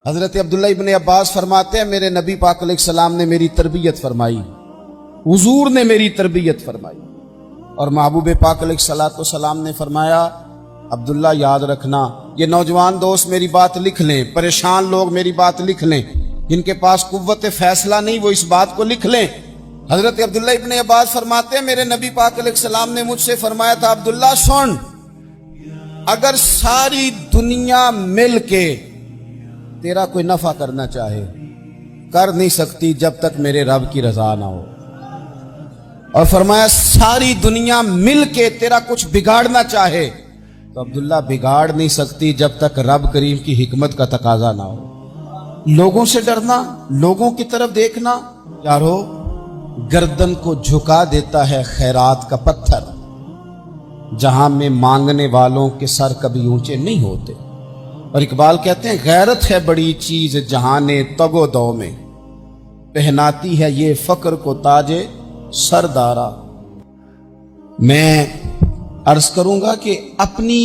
حضرت عبداللہ ابن عباس فرماتے ہیں میرے نبی پاک علیہ السلام نے میری تربیت فرمائی، حضور نے میری تربیت فرمائی، اور محبوب پاک علیہ السلام نے فرمایا عبداللہ یاد رکھنا، یہ نوجوان دوست میری بات لکھ لیں، پریشان لوگ میری بات لکھ لیں، جن کے پاس قوت فیصلہ نہیں وہ اس بات کو لکھ لیں۔ حضرت عبداللہ ابن عباس فرماتے ہیں میرے نبی پاک علیہ السلام نے مجھ سے فرمایا تھا عبداللہ سن، اگر ساری دنیا مل کے تیرا کوئی نفع کرنا چاہے کر نہیں سکتی جب تک میرے رب کی رضا نہ ہو، اور فرمایا ساری دنیا مل کے تیرا کچھ بگاڑنا چاہے تو عبداللہ بگاڑ نہیں سکتی جب تک رب کریم کی حکمت کا تقاضا نہ ہو۔ لوگوں سے ڈرنا، لوگوں کی طرف دیکھنا، یارو گردن کو جھکا دیتا ہے خیرات کا پتھر، جہاں میں مانگنے والوں کے سر کبھی اونچے نہیں ہوتے۔ اور اقبال کہتے ہیں غیرت ہے بڑی چیز جہانے تگ و دو میں، پہناتی ہے یہ فقر کو تاج سردارا۔ میں عرض کروں گا کہ اپنی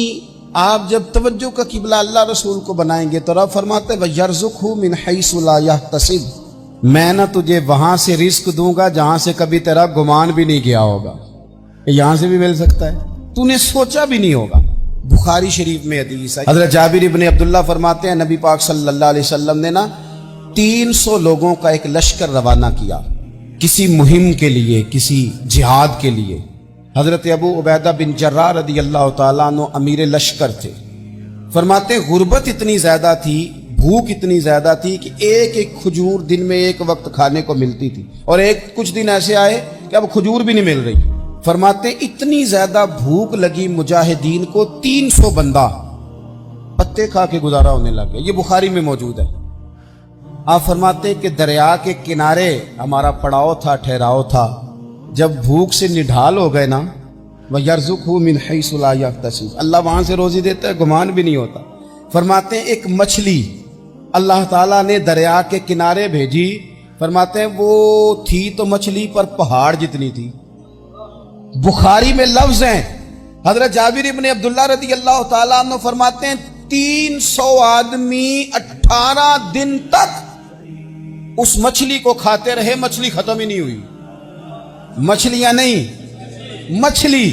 آپ جب توجہ کا قبلہ اللہ رسول کو بنائیں گے تو رب فرماتے ہیں وَيَرْزُقْهُ مِنْ حَيْثُ لَا يَحْتَسِبُ، میں نہ تجھے وہاں سے رزق دوں گا جہاں سے کبھی تیرا گمان بھی نہیں گیا ہوگا، یہاں سے بھی مل سکتا ہے، تو نے سوچا بھی نہیں ہوگا۔ بخاری شریف میں حدیث ہے، حضرت جابر ابن عبداللہ فرماتے ہیں نبی پاک صلی اللہ علیہ وسلم نے 300 لوگوں کا ایک لشکر روانہ کیا کسی مہم کے لیے، کسی جہاد کے لیے۔ حضرت ابو عبیدہ بن جراح رضی اللہ تعالیٰ عنہ امیر لشکر تھے۔ فرماتے ہیں غربت اتنی زیادہ تھی، بھوک اتنی زیادہ تھی کہ ایک ایک کھجور دن میں ایک وقت کھانے کو ملتی تھی، اور کچھ دن ایسے آئے کہ اب کھجور بھی نہیں مل رہی۔ فرماتے ہیں اتنی زیادہ بھوک لگی مجاہدین کو 300 بندہ پتے کھا کے گزارا ہونے لگے، یہ بخاری میں موجود ہے۔ آپ فرماتے ہیں کہ دریا کے کنارے ہمارا پڑاؤ تھا، ٹھہراؤ تھا، جب بھوک سے نڈھال ہو گئے نا وَيَرْزُقْهُ مِنْ حَيْثُ لَا يَحْتَسِبُ، اللہ وہاں سے روزی دیتا ہے گمان بھی نہیں ہوتا۔ فرماتے ہیں ایک مچھلی اللہ تعالیٰ نے دریا کے کنارے بھیجی، فرماتے ہیں وہ تھی تو مچھلی پر پہاڑ جتنی تھی۔ بخاری میں لفظ ہیں، حضرت جابر ابن عبداللہ رضی اللہ تعالیٰ عنہ فرماتے ہیں 300 آدمی 18 دن تک اس مچھلی کو کھاتے رہے، مچھلی ختم ہی نہیں ہوئی۔ مچھلیاں نہیں، مچھلی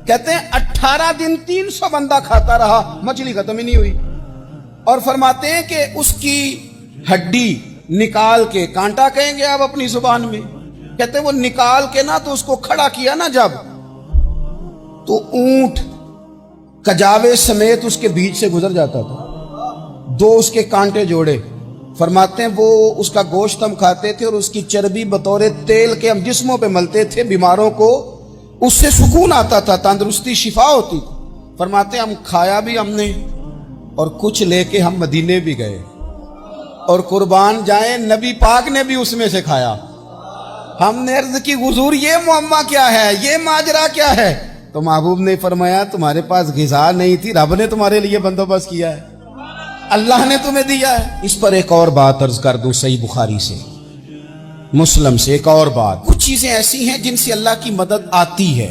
کہتے ہیں 18 دن 300 بندہ کھاتا رہا، مچھلی ختم ہی نہیں ہوئی۔ اور فرماتے ہیں کہ اس کی ہڈی نکال کے، کانٹا کہیں گے آپ اپنی زبان میں، کہتے ہیں وہ نکال کے نا تو اس کو کھڑا کیا نا جب، تو اونٹ کجاوے سمیت اس کے بیچ سے گزر جاتا تھا، 2 اس کے کانٹے جوڑے۔ فرماتے ہیں وہ اس کا گوشت ہم کھاتے تھے اور اس کی چربی بطور تیل کے ہم جسموں پہ ملتے تھے، بیماروں کو اس سے سکون آتا تھا، تندرستی شفا ہوتی تھی۔ فرماتے ہیں ہم کھایا بھی ہم نے، اور کچھ لے کے ہم مدینے بھی گئے، اور قربان جائیں نبی پاک نے بھی اس میں سے کھایا۔ ہم نے عرض کی حضور یہ معمہ کیا ہے، یہ ماجرا کیا ہے؟ تو محبوب نے فرمایا تمہارے پاس غذا نہیں تھی، رب نے تمہارے لیے بندوبست کیا ہے، اللہ نے تمہیں دیا ہے۔ اس پر ایک اور بات عرض کر دوں، صحیح بخاری سے، مسلم سے ایک اور بات، کچھ چیزیں ایسی ہیں جن سے اللہ کی مدد آتی ہے،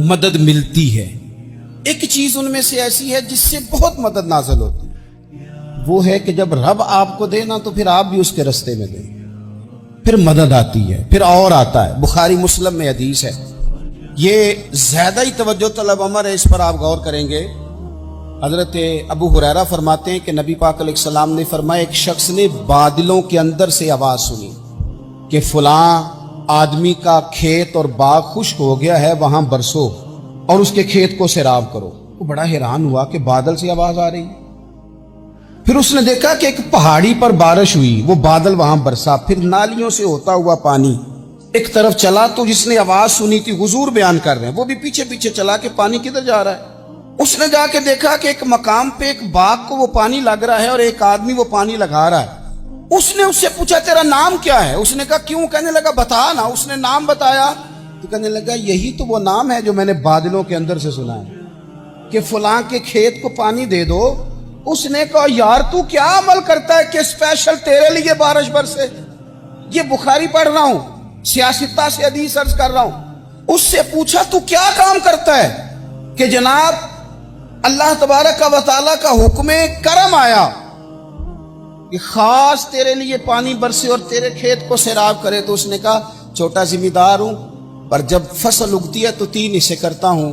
مدد ملتی ہے۔ ایک چیز ان میں سے ایسی ہے جس سے بہت مدد نازل ہوتی ہے، وہ ہے کہ جب رب آپ کو دے نا تو پھر آپ بھی اس کے رستے میں دیں، پھر مدد آتی ہے، پھر اور آتا ہے۔ بخاری مسلم میں حدیث ہے، یہ زیادہ ہی توجہ طلب امر ہے، اس پر آپ غور کریں گے۔ حضرت ابو ہریرہ فرماتے ہیں کہ نبی پاک علیہ السلام نے فرمایا ایک شخص نے بادلوں کے اندر سے آواز سنی کہ فلاں آدمی کا کھیت اور باغ خشک ہو گیا ہے، وہاں برسو اور اس کے کھیت کو سیراب کرو۔ وہ بڑا حیران ہوا کہ بادل سے آواز آ رہی، پھر اس نے دیکھا کہ ایک پہاڑی پر بارش ہوئی، وہ بادل وہاں برسا، پھر نالیوں سے ہوتا ہوا پانی ایک طرف چلا، تو جس نے آواز سنی تھی حضور بیان کر رہے ہیں، وہ بھی پیچھے پیچھے چلا کہ پانی کدھر جا رہا ہے۔ اس نے جا کے دیکھا کہ ایک مقام پہ ایک باغ کو وہ پانی لگ رہا ہے اور ایک آدمی وہ پانی لگا رہا ہے۔ اس نے اس سے پوچھا تیرا نام کیا ہے؟ اس نے کہا کیوں؟ کہنے لگا بتا نا۔ اس نے نام بتایا تو کہنے لگا یہی تو وہ نام ہے جو میں نے بادلوں کے اندر سے سنا ہے کہ فلاں کے کھیت کو پانی دے دو۔ اس نے کہا یار تو کیا عمل کرتا ہے کہ اسپیشل تیرے لیے بارش برسے؟ یہ بخاری پڑھ رہا ہوں، سیاستہ سے حدیث عرض کر رہا ہوں۔ اس سے پوچھا تو کیا کام کرتا ہے کہ جناب اللہ تبارک و تعالیٰ کا حکم کرم آیا کہ خاص تیرے لیے پانی برسے اور تیرے کھیت کو سیراب کرے؟ تو اس نے کہا چھوٹا ذمہ دار ہوں، پر جب فصل اگتی ہے تو 3 حصے کرتا ہوں،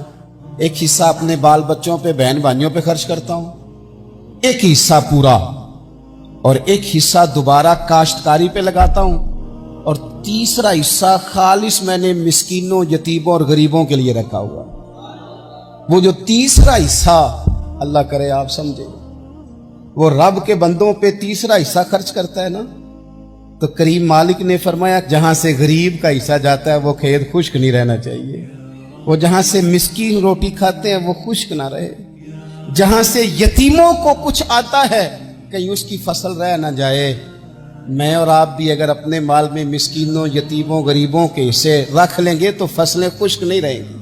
ایک حصہ اپنے بال بچوں پہ، بہن بھائیوں پہ خرچ کرتا ہوں، ایک حصہ پورا، اور ایک حصہ دوبارہ کاشتکاری پہ لگاتا ہوں، اور تیسرا حصہ خالص میں نے مسکینوں، یتیموں اور غریبوں کے لیے رکھا ہوا۔ وہ جو تیسرا حصہ، اللہ کرے آپ سمجھے، وہ رب کے بندوں پہ تیسرا حصہ خرچ کرتا ہے نا، تو کریم مالک نے فرمایا جہاں سے غریب کا حصہ جاتا ہے وہ کھیت خشک نہیں رہنا چاہیے، وہ جہاں سے مسکین روٹی کھاتے ہیں وہ خشک نہ رہے، جہاں سے یتیموں کو کچھ آتا ہے کہیں اس کی فصل رہ نہ جائے۔ میں اور آپ بھی اگر اپنے مال میں مسکینوں، یتیموں، غریبوں کے حصے رکھ لیں گے تو فصلیں خشک نہیں رہیں گی،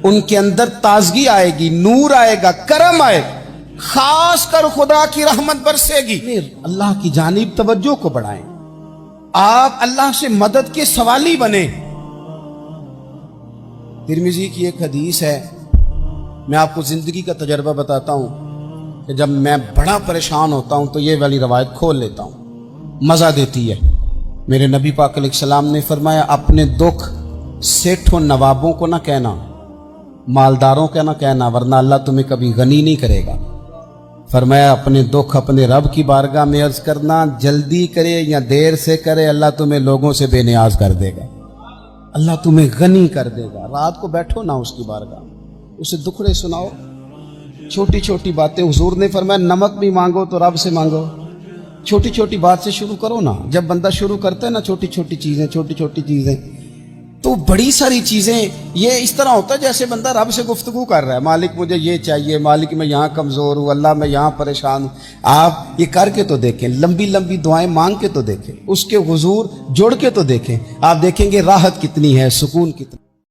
ان کے اندر تازگی آئے گی، نور آئے گا، کرم آئے گا، خاص کر خدا کی رحمت برسے گی۔ اللہ کی جانب توجہ کو بڑھائیں، آپ اللہ سے مدد کے سوالی بنیں۔ ترمذی کی ایک حدیث ہے، میں آپ کو زندگی کا تجربہ بتاتا ہوں کہ جب میں بڑا پریشان ہوتا ہوں تو یہ والی روایت کھول لیتا ہوں، مزہ دیتی ہے۔ میرے نبی پاک علیہ السلام نے فرمایا اپنے دکھ سیٹھوں نوابوں کو نہ کہنا، مالداروں کا نہ کہنا، ورنہ اللہ تمہیں کبھی غنی نہیں کرے گا۔ فرمایا اپنے دکھ اپنے رب کی بارگاہ میں عرض کرنا، جلدی کرے یا دیر سے کرے اللہ تمہیں لوگوں سے بے نیاز کر دے گا، اللہ تمہیں غنی کر دے گا۔ رات کو بیٹھو نہ اس کی بارگاہ میں، اسے دکھڑے سناؤ، چھوٹی چھوٹی باتیں۔ حضور نے فرمایا نمک بھی مانگو تو رب سے مانگو، چھوٹی چھوٹی بات سے شروع کرو نا۔ جب بندہ شروع کرتا ہے نا چھوٹی چھوٹی چیزیں تو بڑی ساری چیزیں، یہ اس طرح ہوتا ہے جیسے بندہ رب سے گفتگو کر رہا ہے، مالک مجھے یہ چاہیے، مالک میں یہاں کمزور ہوں، اللہ میں یہاں پریشان ہوں۔ آپ یہ کر کے تو دیکھیں، لمبی لمبی دعائیں مانگ کے تو دیکھیں، اس کے حضور جوڑ کے تو دیکھیں، آپ دیکھیں گے راحت کتنی ہے، سکون کتنا۔